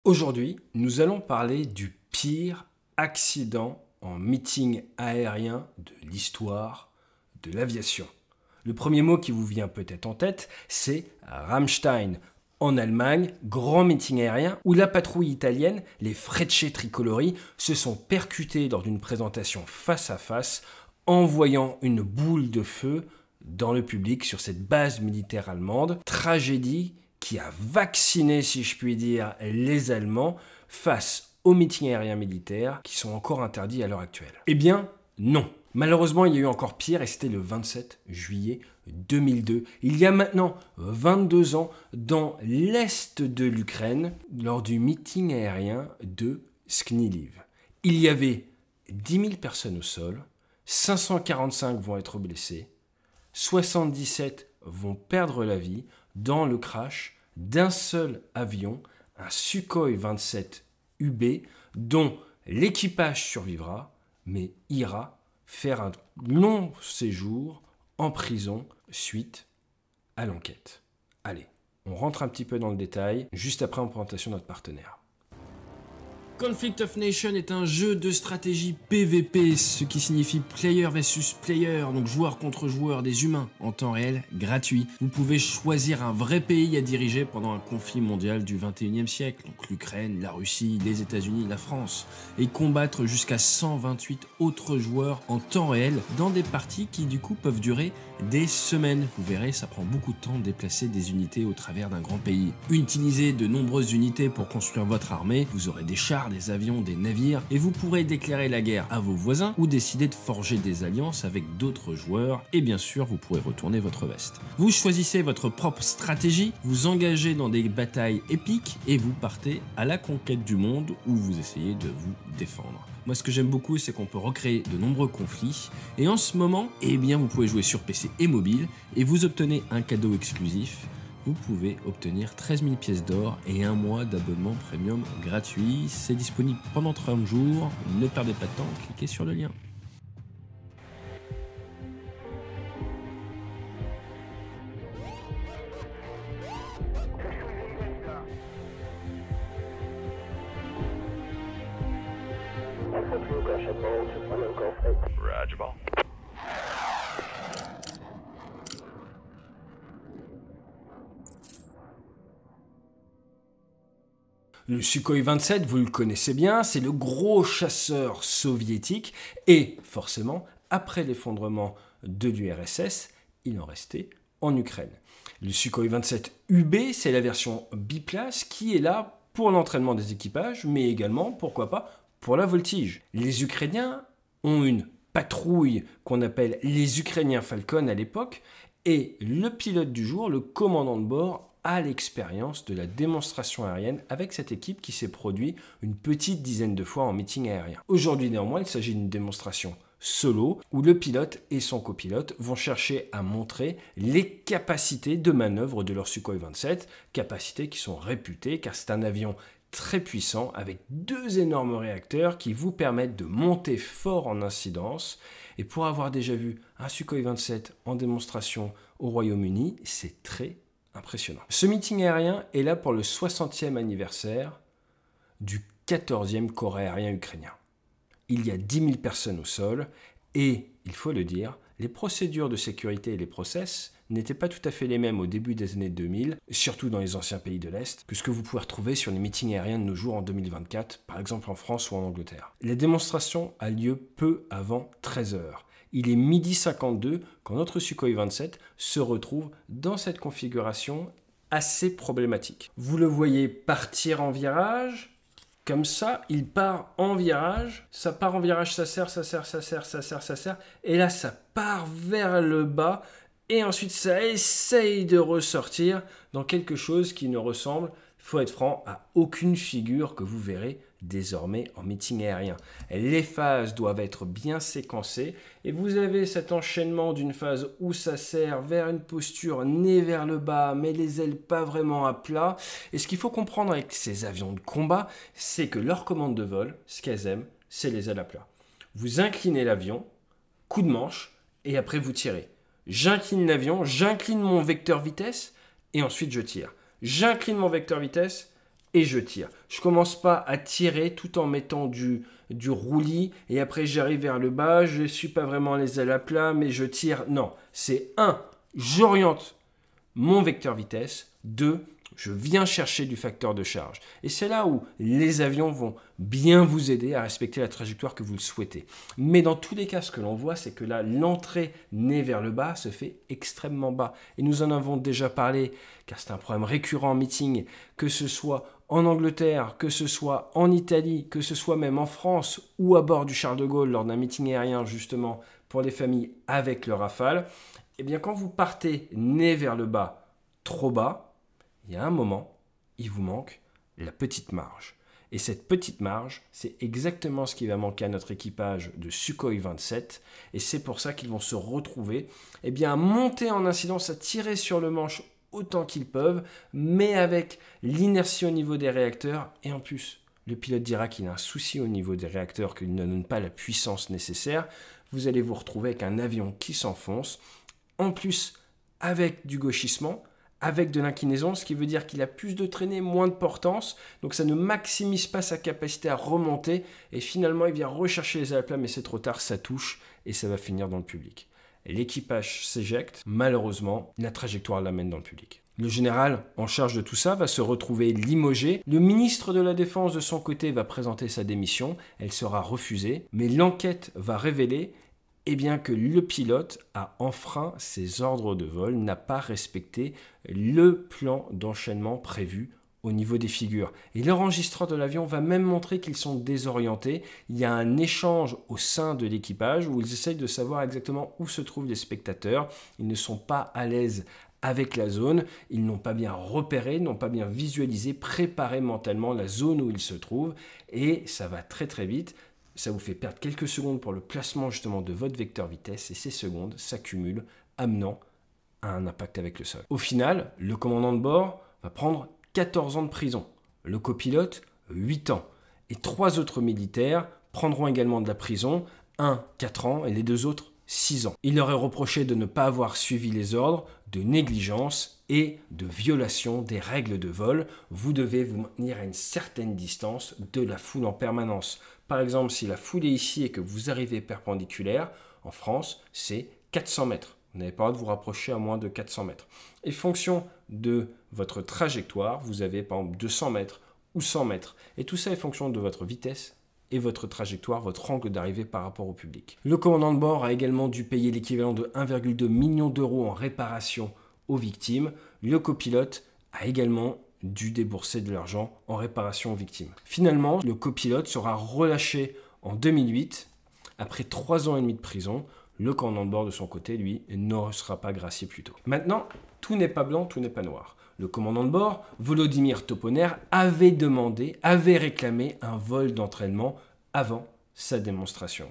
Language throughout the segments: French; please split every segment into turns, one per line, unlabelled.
Aujourd'hui, nous allons parler du pire accident en meeting aérien de l'histoire de l'aviation. Le premier mot qui vous vient peut-être en tête, c'est Ramstein. En Allemagne, grand meeting aérien où la patrouille italienne, les Frecce Tricolori, se sont percutés lors d'une présentation face à face, envoyant une boule de feu dans le public sur cette base militaire allemande. Tragédie qui a vacciné, si je puis dire, les Allemands face aux meetings aériens militaires qui sont encore interdits à l'heure actuelle. Eh bien, non. Malheureusement, il y a eu encore pire et c'était le 27 juillet 2002. Il y a maintenant 22 ans, dans l'est de l'Ukraine, lors du meeting aérien de Sknyliv. Il y avait 10 000 personnes au sol, 545 vont être blessés, 77 vont perdre la vie dans le crash d'un seul avion, un Sukhoi 27 UB, dont l'équipage survivra, mais ira faire un long séjour en prison suite à l'enquête. Allez, on rentre un petit peu dans le détail, juste après en présentation de notre partenaire. Conflict of Nations est un jeu de stratégie PVP, ce qui signifie player versus player, donc joueur contre joueur, des humains, en temps réel, gratuit. Vous pouvez choisir un vrai pays à diriger pendant un conflit mondial du 21e siècle, donc l'Ukraine, la Russie, les États-Unis, la France, et combattre jusqu'à 128 autres joueurs en temps réel dans des parties qui du coup peuvent durer des semaines. Vous verrez, ça prend beaucoup de temps de déplacer des unités au travers d'un grand pays. Utilisez de nombreuses unités pour construire votre armée, vous aurez des chars, des avions, des navires, et vous pourrez déclarer la guerre à vos voisins ou décider de forger des alliances avec d'autres joueurs, et bien sûr vous pourrez retourner votre veste. Vous choisissez votre propre stratégie, vous engagez dans des batailles épiques et vous partez à la conquête du monde où vous essayez de vous défendre. Moi ce que j'aime beaucoup c'est qu'on peut recréer de nombreux conflits et en ce moment, eh bien vous pouvez jouer sur PC et mobile et vous obtenez un cadeau exclusif. Vous pouvez obtenir 13 000 pièces d'or et un mois d'abonnement premium gratuit. C'est disponible pendant 30 jours. Ne perdez pas de temps, cliquez sur le lien. Le Sukhoi 27, vous le connaissez bien, c'est le gros chasseur soviétique et forcément, après l'effondrement de l'URSS, il en restait en Ukraine. Le Sukhoi 27 UB, c'est la version biplace qui est là pour l'entraînement des équipages, mais également, pourquoi pas, pour la voltige. Les Ukrainiens ont une patrouille qu'on appelle les Ukrainiens Falcon à l'époque, et le pilote du jour, le commandant de bord, a l'expérience de la démonstration aérienne avec cette équipe qui s'est produite une petite dizaine de fois en meeting aérien. Aujourd'hui néanmoins, il s'agit d'une démonstration solo où le pilote et son copilote vont chercher à montrer les capacités de manœuvre de leur Sukhoi 27, capacités qui sont réputées car c'est un avion très puissant avec deux énormes réacteurs qui vous permettent de monter fort en incidence. Et pour avoir déjà vu un Sukhoi 27 en démonstration au Royaume-Uni, c'est très impressionnant. Ce meeting aérien est là pour le 60e anniversaire du 14e corps aérien ukrainien. Il y a 10 000 personnes au sol et, il faut le dire, les procédures de sécurité et les process n'étaient pas tout à fait les mêmes au début des années 2000, surtout dans les anciens pays de l'Est, que ce que vous pouvez retrouver sur les meetings aériens de nos jours en 2024, par exemple en France ou en Angleterre. La démonstration a lieu peu avant 13 h. Il est 12h52 quand notre Sukhoi 27 se retrouve dans cette configuration assez problématique. Vous le voyez partir en virage, comme ça, il part en virage, ça part en virage, ça serre, et là ça part vers le bas, et ensuite ça essaye de ressortir dans quelque chose qui ne ressemble, il faut être franc, à aucune figure que vous verrez désormais en meeting aérien. Les phases doivent être bien séquencées et vous avez cet enchaînement d'une phase où ça serre vers une posture nez vers le bas mais les ailes pas vraiment à plat. Et ce qu'il faut comprendre avec ces avions de combat, c'est que leur commande de vol, ce qu'elles aiment, c'est les ailes à plat. Vous inclinez l'avion, coup de manche et après vous tirez. J'incline l'avion, j'incline mon vecteur vitesse et ensuite je tire. J'incline mon vecteur vitesse, et je tire. Je commence pas à tirer tout en mettant du roulis et après j'arrive vers le bas, je ne suis pas vraiment les ailes à plat mais je tire. Non, c'est 1, j'oriente mon vecteur vitesse, 2, je viens chercher du facteur de charge. Et c'est là où les avions vont bien vous aider à respecter la trajectoire que vous le souhaitez. Mais dans tous les cas, ce que l'on voit, c'est que là, l'entrée nez vers le bas se fait extrêmement bas. Et nous en avons déjà parlé, car c'est un problème récurrent en meeting, que ce soit en Angleterre, que ce soit en Italie, que ce soit même en France ou à bord du Charles de Gaulle lors d'un meeting aérien justement pour les familles avec le Rafale. Eh bien, quand vous partez nez vers le bas, trop bas, il y a un moment, il vous manque la petite marge. Et cette petite marge, c'est exactement ce qui va manquer à notre équipage de Sukhoi 27. Et c'est pour ça qu'ils vont se retrouver à monter en incidence, à tirer sur le manche autant qu'ils peuvent, mais avec l'inertie au niveau des réacteurs. Et en plus, le pilote dira qu'il a un souci au niveau des réacteurs, qu'il ne donne pas la puissance nécessaire. Vous allez vous retrouver avec un avion qui s'enfonce. En plus, avec du gauchissement, avec de l'inclinaison, ce qui veut dire qu'il a plus de traînée, moins de portance, donc ça ne maximise pas sa capacité à remonter, et finalement il vient rechercher les ailes à plat, mais c'est trop tard, ça touche, et ça va finir dans le public. L'équipage s'éjecte, malheureusement, la trajectoire l'amène dans le public. Le général en charge de tout ça va se retrouver limogé. Le ministre de la Défense de son côté va présenter sa démission, elle sera refusée, mais l'enquête va révéler que le pilote a enfreint ses ordres de vol, n'a pas respecté le plan d'enchaînement prévu au niveau des figures. Et l'enregistreur de l'avion va même montrer qu'ils sont désorientés. Il y a un échange au sein de l'équipage où ils essayent de savoir exactement où se trouvent les spectateurs. Ils ne sont pas à l'aise avec la zone, ils n'ont pas bien repéré, n'ont pas bien visualisé, préparé mentalement la zone où ils se trouvent, et ça va très très vite. Ça vous fait perdre quelques secondes pour le placement justement de votre vecteur vitesse et ces secondes s'accumulent, amenant à un impact avec le sol. Au final, le commandant de bord va prendre 14 ans de prison, le copilote 8 ans et 3 autres militaires prendront également de la prison, un 4 ans et les 2 autres 6 ans. Il leur est reproché de ne pas avoir suivi les ordres, de négligence et de violation des règles de vol. Vous devez vous maintenir à une certaine distance de la foule en permanence. Par exemple, si la foule est ici et que vous arrivez perpendiculaire, en France, c'est 400 mètres. Vous n'avez pas le droit de vous rapprocher à moins de 400 mètres. Et fonction de votre trajectoire, vous avez par exemple 200 mètres ou 100 mètres. Et tout ça est fonction de votre vitesse et votre trajectoire, votre angle d'arrivée par rapport au public. Le commandant de bord a également dû payer l'équivalent de 1,2 million d'euros en réparation aux victimes. Le copilote a également dû débourser de l'argent en réparation aux victimes. Finalement, le copilote sera relâché en 2008, après 3 ans et demi de prison. Le commandant de bord, de son côté, lui, ne sera pas gracié plus tôt. Maintenant, tout n'est pas blanc, tout n'est pas noir. Le commandant de bord, Volodymyr Toponer, avait réclamé un vol d'entraînement avant sa démonstration.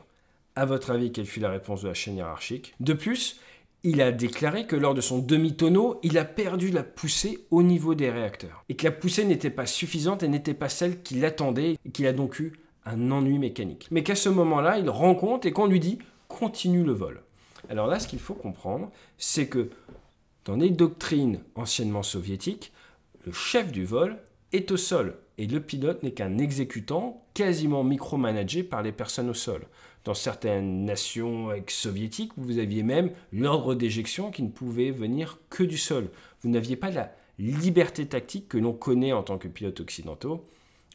À votre avis, quelle fut la réponse de la chaîne hiérarchique? De plus, il a déclaré que lors de son demi-tonneau, il a perdu la poussée au niveau des réacteurs. Et que la poussée n'était pas suffisante et n'était pas celle qu'il attendait et qu'il a donc eu un ennui mécanique. Mais qu'à ce moment-là, il rend compte et qu'on lui dit « continue le vol ». Alors là, ce qu'il faut comprendre, c'est que dans les doctrines anciennement soviétiques, le chef du vol est au sol et le pilote n'est qu'un exécutant quasiment micromanagé par les personnes au sol. Dans certaines nations ex-soviétiques, vous aviez même l'ordre d'éjection qui ne pouvait venir que du sol. Vous n'aviez pas la liberté tactique que l'on connaît en tant que pilote occidentaux,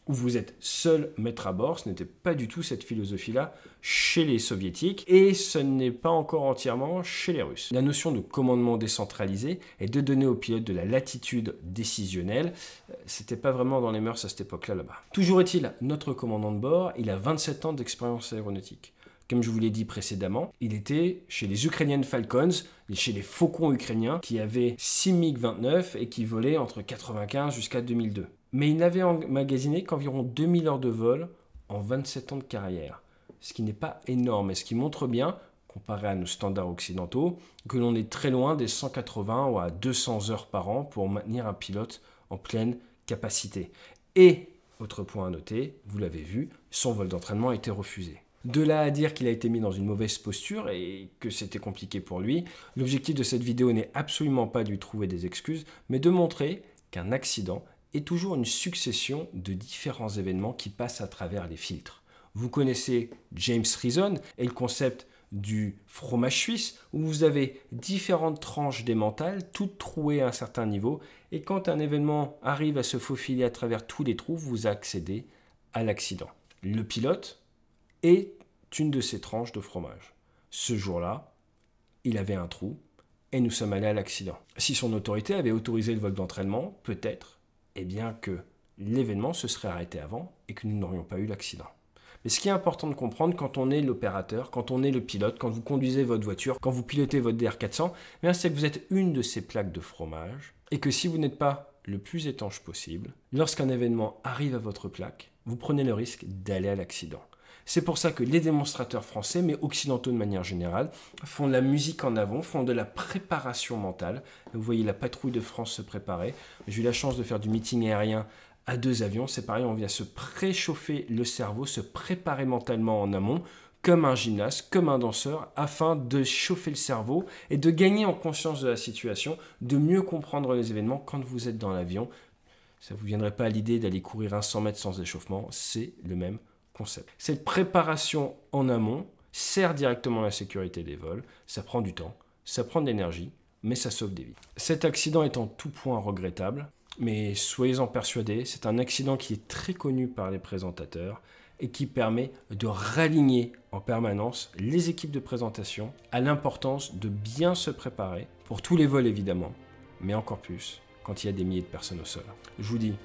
où vous êtes seul maître à bord. Ce n'était pas du tout cette philosophie-là chez les soviétiques et ce n'est pas encore entièrement chez les Russes. La notion de commandement décentralisé est de donner au pilote de la latitude décisionnelle. C'était pas vraiment dans les mœurs à cette époque-là là-bas. Toujours est-il, notre commandant de bord, il a 27 ans d'expérience aéronautique. Comme je vous l'ai dit précédemment, il était chez les Ukrainian Falcons, chez les Faucons ukrainiens qui avaient 6 MiG-29 et qui volaient entre 1995 jusqu'à 2002. Mais il n'avait emmagasiné qu'environ 2000 heures de vol en 27 ans de carrière. Ce qui n'est pas énorme et ce qui montre bien, comparé à nos standards occidentaux, que l'on est très loin des 180 ou à 200 heures par an pour maintenir un pilote en pleine capacité. Et, autre point à noter, vous l'avez vu, son vol d'entraînement a été refusé. De là à dire qu'il a été mis dans une mauvaise posture et que c'était compliqué pour lui, l'objectif de cette vidéo n'est absolument pas de lui trouver des excuses, mais de montrer qu'un accident est toujours une succession de différents événements qui passent à travers les filtres. Vous connaissez James Reason et le concept du fromage suisse, où vous avez différentes tranches d'émental, toutes trouées à un certain niveau, et quand un événement arrive à se faufiler à travers tous les trous, vous accédez à l'accident. Le pilote est une de ces tranches de fromage. Ce jour-là, il avait un trou, et nous sommes allés à l'accident. Si son autorité avait autorisé le vol d'entraînement, peut-être, eh bien que l'événement se serait arrêté avant et que nous n'aurions pas eu l'accident. Mais ce qui est important de comprendre quand on est l'opérateur, quand on est le pilote, quand vous conduisez votre voiture, quand vous pilotez votre DR400, c'est que vous êtes une de ces plaques de fromage et que si vous n'êtes pas le plus étanche possible, lorsqu'un événement arrive à votre plaque, vous prenez le risque d'aller à l'accident. C'est pour ça que les démonstrateurs français, mais occidentaux de manière générale, font de la musique en avant, font de la préparation mentale. Vous voyez la patrouille de France se préparer. J'ai eu la chance de faire du meeting aérien à 2 avions. C'est pareil, on vient se préchauffer le cerveau, se préparer mentalement en amont, comme un gymnaste, comme un danseur, afin de chauffer le cerveau et de gagner en conscience de la situation, de mieux comprendre les événements quand vous êtes dans l'avion. Ça ne vous viendrait pas à l'idée d'aller courir un 100 mètres sans échauffement, c'est le même concept. Cette préparation en amont sert directement à la sécurité des vols. Ça prend du temps, ça prend de l'énergie, mais ça sauve des vies. Cet accident est en tout point regrettable, mais soyez-en persuadés, c'est un accident qui est très connu par les présentateurs et qui permet de raligner en permanence les équipes de présentation à l'importance de bien se préparer pour tous les vols évidemment, mais encore plus quand il y a des milliers de personnes au sol. Je vous dis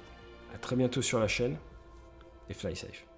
à très bientôt sur la chaîne et fly safe.